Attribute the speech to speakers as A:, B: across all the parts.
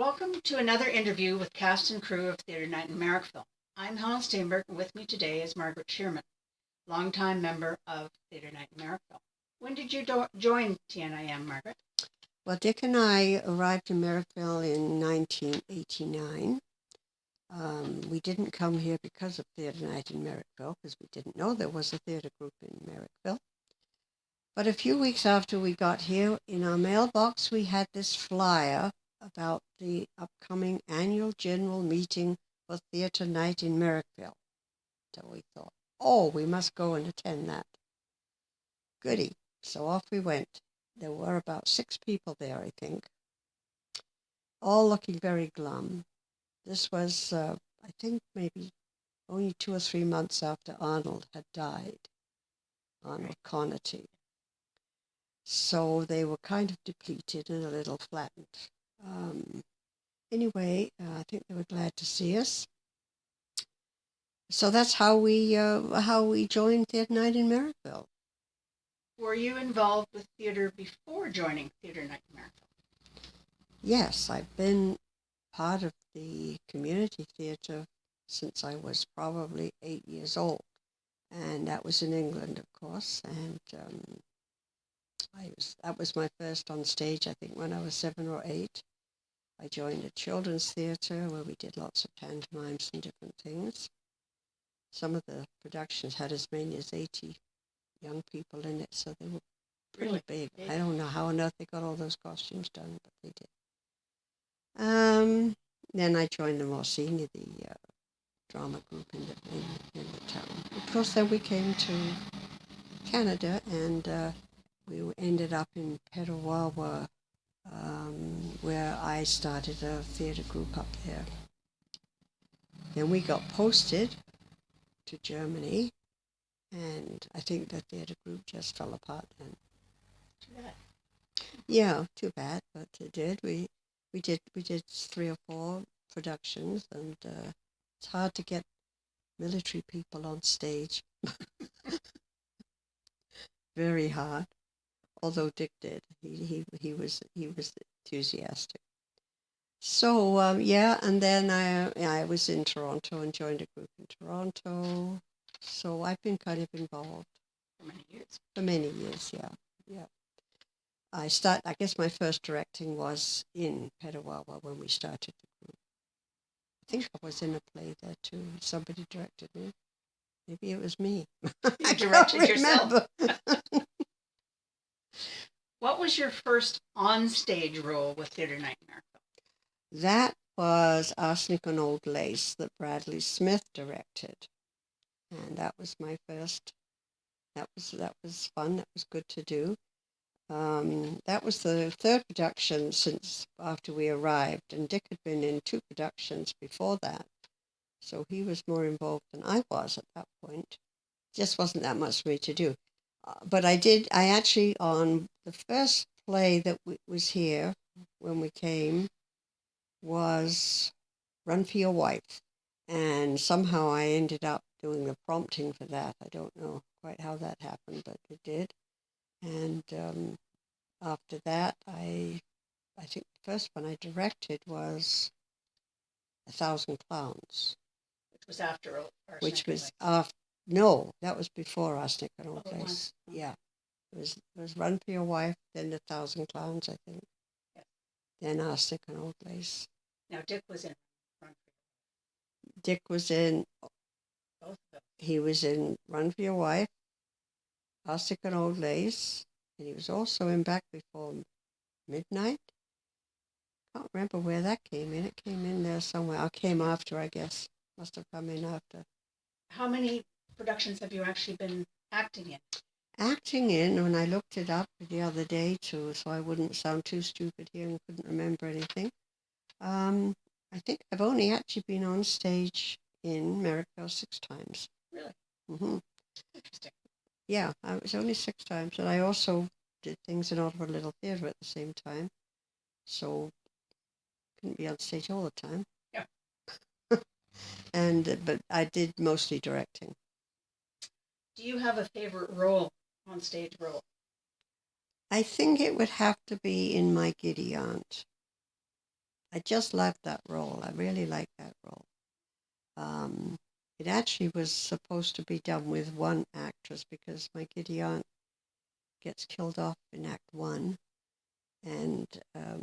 A: Welcome to another interview with cast and crew of Theatre Night in Marrickville. I'm Helen Steinberg, and with me today is Margaret Shearman, longtime member of Theatre Night in Marrickville. When did you join TNIM, Margaret?
B: Well, Dick and I arrived in Marrickville in 1989. We didn't come here because of Theatre Night in Marrickville, because we didn't know there was a theatre group in Marrickville. But a few weeks after we got here, in our mailbox, we had this flyer about the upcoming annual general meeting for Theatre Night in Marrickville. So we thought, we must go and attend that. Goody. So off we went. There were about 6 people there, I think, all looking very glum. This was, I think, maybe only 2 or 3 months after Arnold had died, Arnold Connerty. So they were kind of depleted and a little flattened. Anyway, I think they were glad to see us. So that's how we joined Theatre Night in Marrickville.
A: Were you involved with theatre before joining Theatre Night in Marrickville?
B: Yes, I've been part of the community theatre since I was probably 8 years old, and that was in England, of course. And that was my first on stage, I think, when I was 7 or 8. I joined a children's theatre where we did lots of pantomimes and different things. Some of the productions had as many as 80 young people in it, so they were pretty big. I don't know how on earth they got all those costumes done, but they did. Then I joined the more senior, the drama group in the town. Of course, then we came to Canada, and we ended up in Petawawa, where I started a theatre group up there. Then we got posted to Germany, and I think the theatre group just fell apart then.
A: Too bad.
B: Yeah, too bad, but it did. We did 3 or 4 productions, and it's hard to get military people on stage. Very hard. Although Dick did, he was enthusiastic. So and then I was in Toronto and joined a group in Toronto. So I've been kind of involved
A: for many years.
B: For many years, yeah. I guess my first directing was in Petawawa when we started the group. I think I was in a play there too. Somebody directed me. Maybe it was me.
A: You directed yourself. What was your first on-stage role with Theatre Night in Marrickville?
B: That was Arsenic and Old Lace that Bradley Smith directed. And that was my first. That was fun. That was good to do. That was the 3rd production since after we arrived, and Dick had been in 2 productions before that. So he was more involved than I was at that point. Just wasn't that much for me to do. But I actually, on the first play that was here when we came, was Run for Your Wife. And somehow I ended up doing the prompting for that. I don't know quite how that happened, but it did. And after that, I think the first one I directed was 1,000 Clowns.
A: Which was after Arsenic.
B: Which was after. No, that was before Arsenic and Old Lace. Yeah. It was Run for Your Wife, then 1,000 Clowns, I think.
A: Yes.
B: Then Arsenic and Old Lace.
A: Now, Dick was in Run for Your
B: Wife. Dick was in...
A: both of them.
B: He was in Run for Your Wife, Arsenic and Old Lace, and he was also in Back Before Midnight. Can't remember where that came in. It came in there somewhere. It came after, I guess. Must have come in after.
A: How many productions have you actually been acting in?
B: Acting in, when I looked it up the other day too, so I wouldn't sound too stupid here and couldn't remember anything. I think I've only actually been on stage in Marrickville 6 times.
A: Really?
B: Mm-hmm.
A: Interesting.
B: Yeah, I was only 6 times, and I also did things in Ottawa Little Theatre at the same time, so couldn't be on stage all the time.
A: Yeah.
B: But I did mostly directing.
A: Do you have a favorite role, on stage role?
B: I think it would have to be in My Giddy Aunt. I just loved that role. I really liked that role. It actually was supposed to be done with one actress because my giddy aunt gets killed off in Act One, and a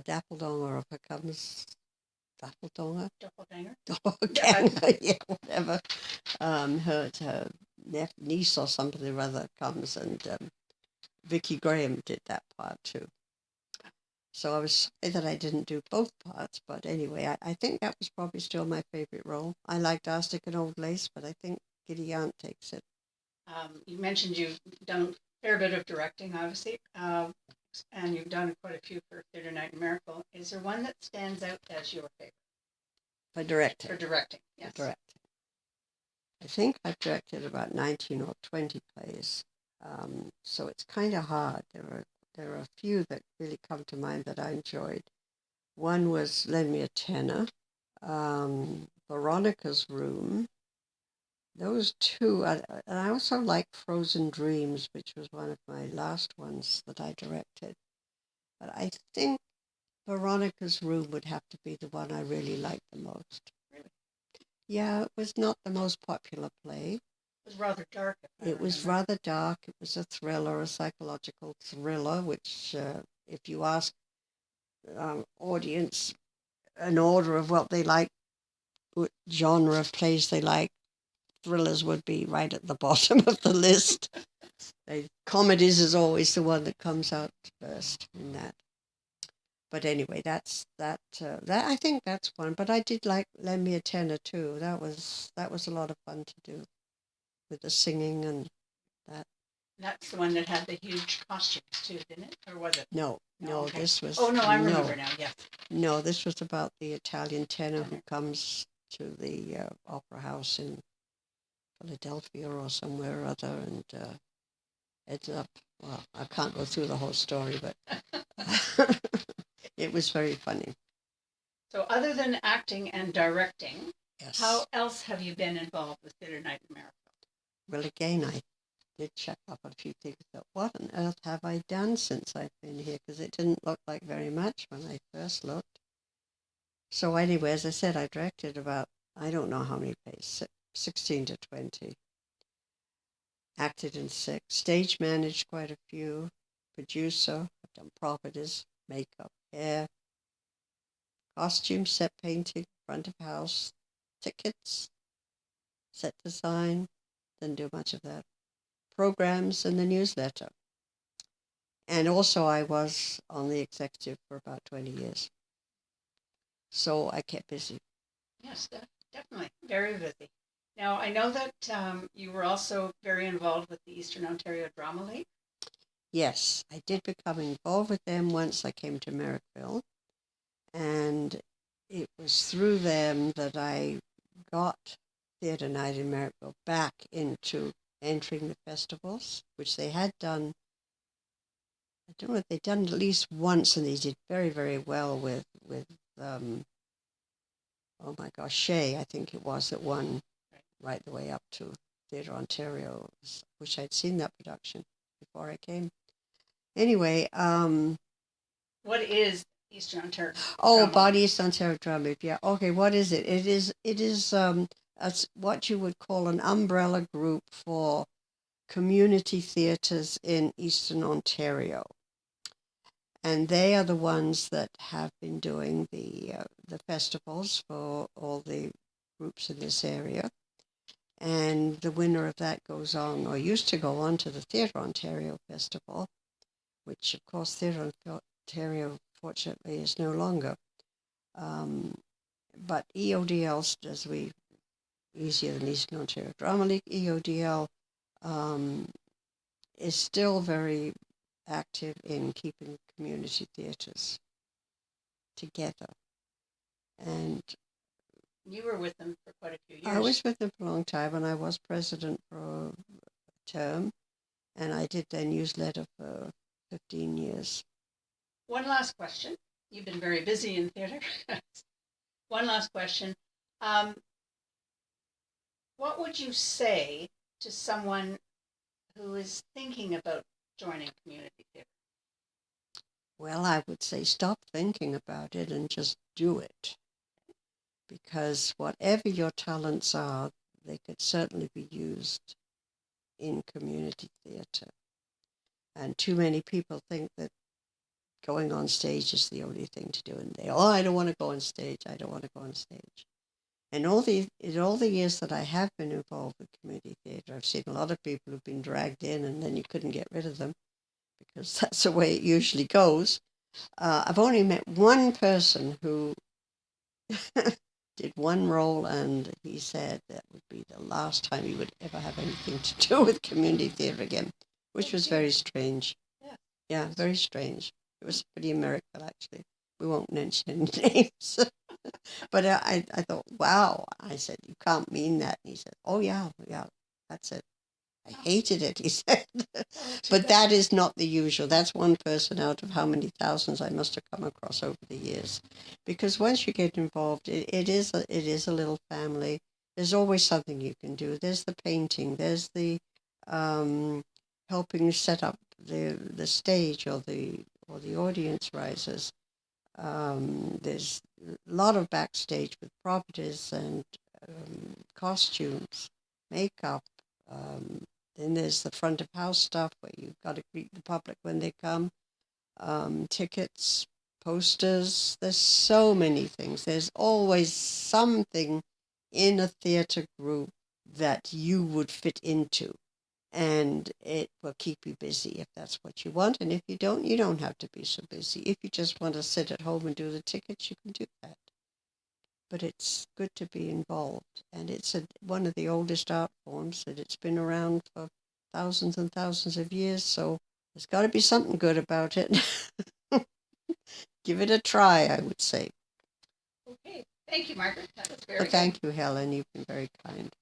B: doppelganger becomes doppelganger,
A: Doppelganger.
B: doppelganger, yeah, whatever. Her niece or something or other comes, and Vicky Graham did that part too. So I was sorry that I didn't do both parts, but anyway, I think that was probably still my favorite role. I liked Arsenic and Old Lace, but I think Giddy Aunt takes it.
A: You mentioned you've done a fair bit of directing, obviously, and you've done quite a few for Theatre Night in Miracle. Is there one that stands out as your favorite?
B: For directing.
A: For directing, yes.
B: For directing. I think I've directed about 19 or 20 plays, so it's kind of hard. There are a few that really come to mind that I enjoyed. One was Lend Me a Tenor, Veronica's Room. Those two, and I also like Frozen Dreams, which was one of my last ones that I directed. But I think Veronica's Room would have to be the one I really liked the most.
A: Really?
B: Yeah, it was not the most popular play.
A: It was rather dark.
B: It was rather dark. It was a thriller, a psychological thriller, which if you ask audience an order of what they like, what genre of plays they like, thrillers would be right at the bottom of the list. Comedies is always the one that comes out first in that. But anyway, that I think that's one. But I did like Lend Me a Tenor too. That was a lot of fun to do, with the singing and that.
A: That's the one that had the huge costumes too, didn't it? Or was it?
B: No,
A: Okay.
B: this was.
A: Oh no, I remember now. Yes.
B: No, this was about the Italian tenor who comes to the opera house in Philadelphia or somewhere or other, and ends up. Well, I can't go through the whole story, but it was very funny.
A: So, other than acting and directing,
B: Yes.
A: How else have you been involved with Theatre Night in Miracle?
B: Well, again, I did check up on a few things. But what on earth have I done since I've been here? Because it didn't look like very much when I first looked. So anyway, as I said, I directed about, I don't know how many plays, 16 to 20. Acted in 6. Stage managed quite a few. Producer. I've done properties, makeup, hair, costume, set painting, front of house, tickets, set design. Didn't do much of that. Programs and the newsletter. And also I was on the executive for about 20 years. So I kept busy.
A: Yes, definitely. Very busy. Now, I know that you were also very involved with the Eastern Ontario Drama League.
B: Yes, I did become involved with them once I came to Merrickville. And it was through them that I got Theatre Night in Merrickville back into entering the festivals, which they had done. I don't know if they'd done at least once, and they did very, very well with oh my gosh, Shay, I think it was, that won right the way up to Theatre Ontario. Wish I'd seen that production before I came. Anyway,
A: what is Eastern Ontario?
B: Body East Ontario Drama. Yeah. Okay. What is it? It is what you would call an umbrella group for community theatres in Eastern Ontario, and they are the ones that have been doing the festivals for all the groups in this area. And the winner of that goes on, or used to go on, to the Theatre Ontario Festival, which of course Theatre Ontario fortunately is no longer. But EODL, as we, easier than Eastern Ontario Drama League, EODL is still very active in keeping community theatres together. And
A: you were with them for quite a few years.
B: I was with them for a long time, and I was president for a term, and I did their newsletter for 15 years.
A: One last question. You've been very busy in theatre. One last question. What would you say to someone who is thinking about joining community theatre?
B: Well, I would say stop thinking about it and just do it. Because whatever your talents are, they could certainly be used in community theatre. And too many people think that going on stage is the only thing to do. And I don't want to go on stage. I don't want to go on stage. And in all the years that I have been involved with community theatre, I've seen a lot of people who've been dragged in and then you couldn't get rid of them because that's the way it usually goes. I've only met one person who did one role, and he said that would be the last time he would ever have anything to do with community theatre again, which was very strange. Yeah, very strange. It was pretty American, actually. We won't mention any names. But I thought, wow. I said, you can't mean that. And he said, oh, yeah, that's it. I hated it, he said. But that is not the usual. That's one person out of how many thousands I must have come across over the years. Because once you get involved, it is a little family. There's always something you can do. There's the painting. There's the helping set up the stage or the audience risers. There's a lot of backstage with properties and costumes, makeup. Then there's the front of house stuff where you've got to greet the public when they come. Tickets, posters. There's so many things. There's always something in a theatre group that you would fit into. And it will keep you busy if that's what you want. And if you don't have to be so busy. If you just want to sit at home and do the tickets, you can do that. But it's good to be involved. And it's one of the oldest art forms, that it's been around for thousands and thousands of years. So there's got to be something good about it. Give it a try, I would say.
A: Okay. Thank you, Margaret. That was very
B: Well,
A: good.
B: thank you, Helen. You've been very kind.